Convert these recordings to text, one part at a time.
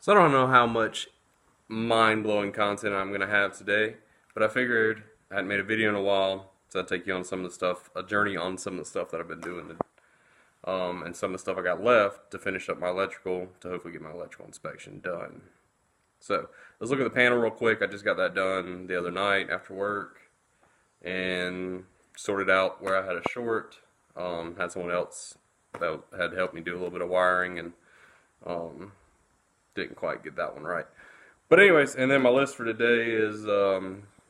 So I don't know how much mind-blowing content I'm going to have today, but I figured I hadn't made a video in a while, so I'd take you on some of the stuff, a journey on some of the stuff that I've been doing, and some of the stuff I got left to finish up my electrical, to hopefully get my electrical inspection done. So let's look at the panel real quick. I just got that done the other night after work, and sorted out where I had a short. Had someone else that had helped me do a little bit of wiring, and didn't quite get that one right. But anyways, and then my list for today is I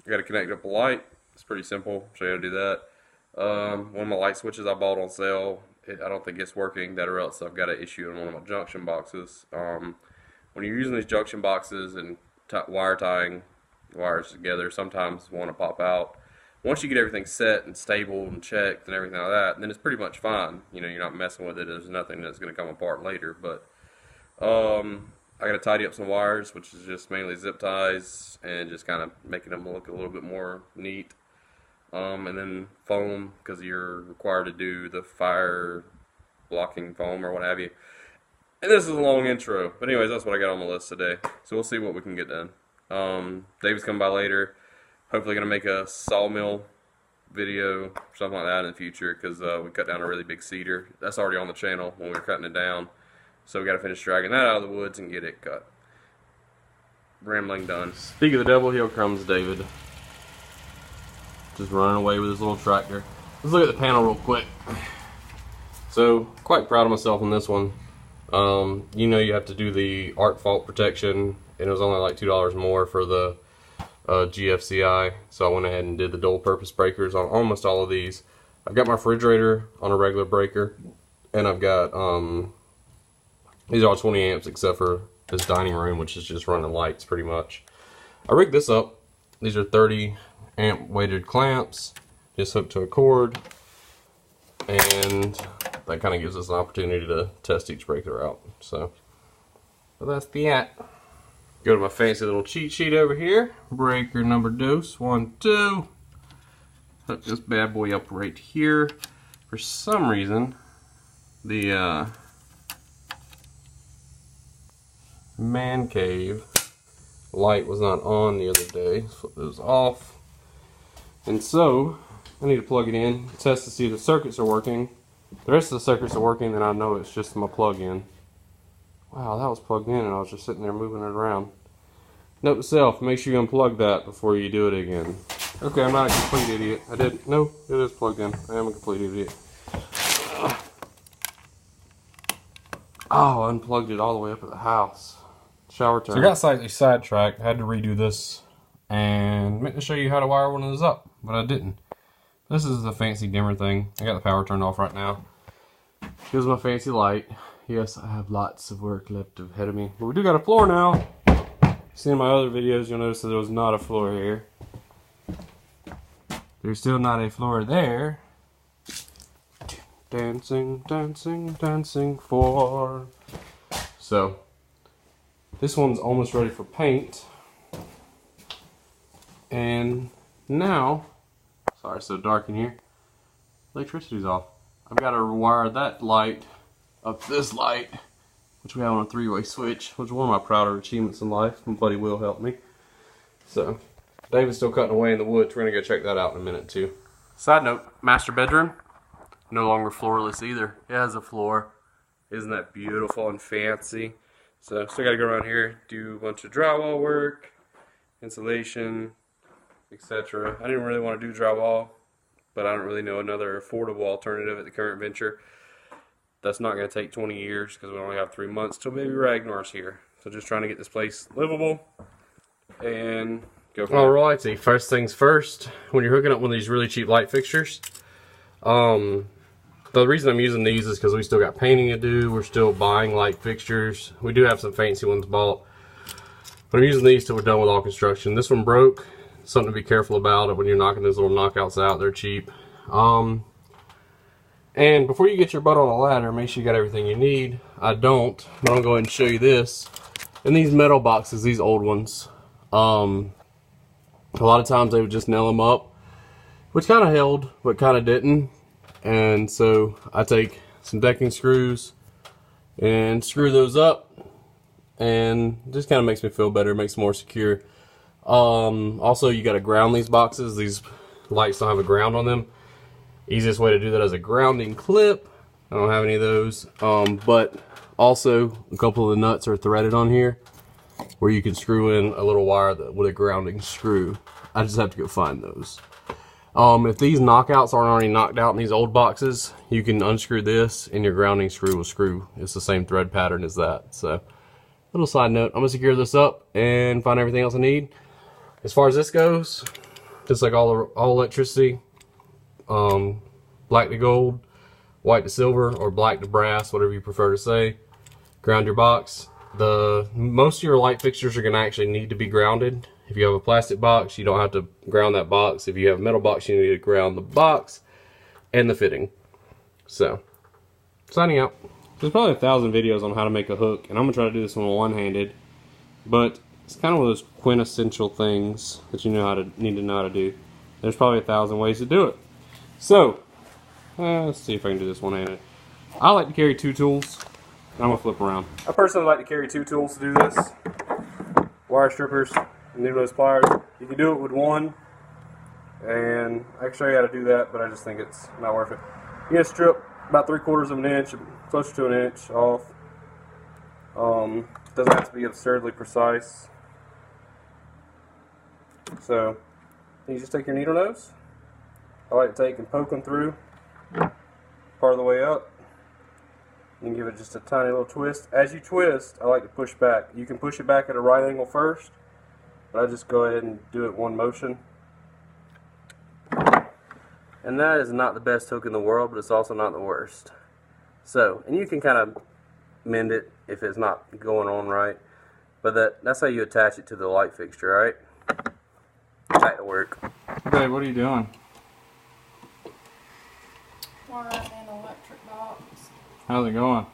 got to connect up a light. It's pretty simple. Show you how to do that. One of my light switches I bought on sale. I don't think it's working. That or else I've got an issue in one of my junction boxes. When you're using these junction boxes and wire tying wires together, sometimes one will pop out. Once you get everything set and stable and checked and everything like that, then it's pretty much fine. You know, you're not messing with it. There's nothing that's going to come apart later. But I got to tidy up some wires, which is just mainly zip ties and just kind of making them look a little bit more neat. And then foam, because you're required to do the fire blocking foam or what have you. And this is a long intro, but anyways, that's what I got on my list today. So we'll see what we can get done. David's coming by later. Hopefully going to make a sawmill video, something like that in the future, because we cut down a really big cedar. That's already on the channel when we were cutting it down. So we got to finish dragging that out of the woods and get it cut. Rambling done. Speaking of the devil, here comes David. Just running away with his little tractor. Let's look at the panel real quick. So, quite proud of myself on this one. You know, you have to do the arc fault protection, and it was only like $2 more for the GFCI. So I went ahead and did the dual purpose breakers on almost all of these. I've got my refrigerator on a regular breaker, and I've got these are all 20 amps except for this dining room, which is just running lights pretty much. I rigged this up. These are 30 amp weighted clamps, just hooked to a cord, and that kind of gives us an opportunity to test each breaker out. So, but that's that. Go to my fancy little cheat sheet over here. Breaker number dose 1, 2. Hook this bad boy up right here. For some reason, the man cave light was not on the other day, so it was off. And so I need to plug it in, test to see if the circuits are working. If the rest of the circuits are working, then I know it's just my plug-in. Wow, that was plugged in and I was just sitting there moving it around. Note to self, make sure you unplug that before you do it again. Okay, I'm not a complete idiot. No, it is plugged in. I am a complete idiot. Oh, I unplugged it all the way up at the house. Shower time. So I got slightly sidetracked. I had to redo this and meant to show you how to wire one of those up, but I didn't. This is the fancy dimmer thing. I got the power turned off right now. Here's my fancy light. Yes, I have lots of work left ahead of me, but we do got a floor now. See in my other videos, you'll notice that there was not a floor here. There's still not a floor there. Dancing, dancing, dancing for. So, this one's almost ready for paint. And now, sorry it's so dark in here, electricity's off. I've got to wire that light up to this light, which we have on a 3-way switch, which is one of my prouder achievements in life. My buddy Will helped me. So, David's still cutting away in the woods. We're going to go check that out in a minute too. Side note, master bedroom, no longer floorless either. It has a floor. Isn't that beautiful and fancy? So, still got to go around here, do a bunch of drywall work, insulation, etc. I didn't really want to do drywall, but I don't really know another affordable alternative at the current venture. That's not going to take 20 years because we only have 3 months till baby Ragnar's here. So just trying to get this place livable and go from there. Alrighty, first things first, when you're hooking up one of these really cheap light fixtures, the reason I'm using these is because we still got painting to do. We're still buying light fixtures. We do have some fancy ones bought, but I'm using these till we're done with all construction. This one broke. Something to be careful about when you're knocking those little knockouts out. They're cheap. And before you get your butt on a ladder, make sure you got everything you need. I don't, but I'll go ahead and show you this. In these metal boxes, these old ones, a lot of times they would just nail them up, which kind of held, but kind of didn't. And so I take some decking screws and screw those up and just kind of makes me feel better, makes it more secure. Also, you got to ground these boxes. These lights don't have a ground on them. Easiest way to do that is a grounding clip. I don't have any of those, but also a couple of the nuts are threaded on here where you can screw in a little wire with a grounding screw. I just have to go find those. If these knockouts aren't already knocked out in these old boxes, you can unscrew this and your grounding screw will screw. It's the same thread pattern as that. So, little side note, I'm gonna secure this up and find everything else I need. As far as this goes, just like all electricity, black to gold, white to silver, or black to brass, whatever you prefer to say. Ground your box. Most of your light fixtures are going to actually need to be grounded. If you have a plastic box, you don't have to ground that box. If you have a metal box, you need to ground the box and the fitting. So, signing out. There's probably 1,000 videos on how to make a hook, and I'm going to try to do this one one-handed. But it's kind of one of those quintessential things that you need to know how to do. There's probably 1,000 ways to do it. So, let's see if I can do this one-handed. I like to carry 2 tools. I'm going to flip around. I personally like to carry 2 tools to do this. Wire strippers and needle-nose pliers. You can do it with one, and I can show you how to do that, but I just think it's not worth it. You can strip about 3/4 of an inch, closer to an inch off. Doesn't have to be absurdly precise. So, you just take your needle nose. I like to take and poke them through part of the way up. You can give it just a tiny little twist. As you twist, I like to push back. You can push it back at a right angle first, but I just go ahead and do it one motion. And that is not the best hook in the world, but it's also not the worst. So, and you can kind of mend it if it's not going on right, but that's how you attach it to the light fixture, right? Back to work. Okay, what are you doing? Wiring an electric box. How's it going?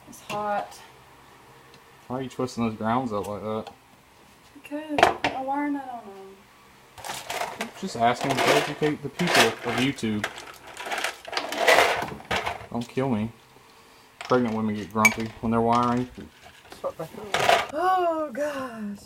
It's hot. Why are you twisting those grounds up like that? Because I wiring that on them. Just asking to educate the people of YouTube. Don't kill me. Pregnant women get grumpy when they're wiring. Oh gosh.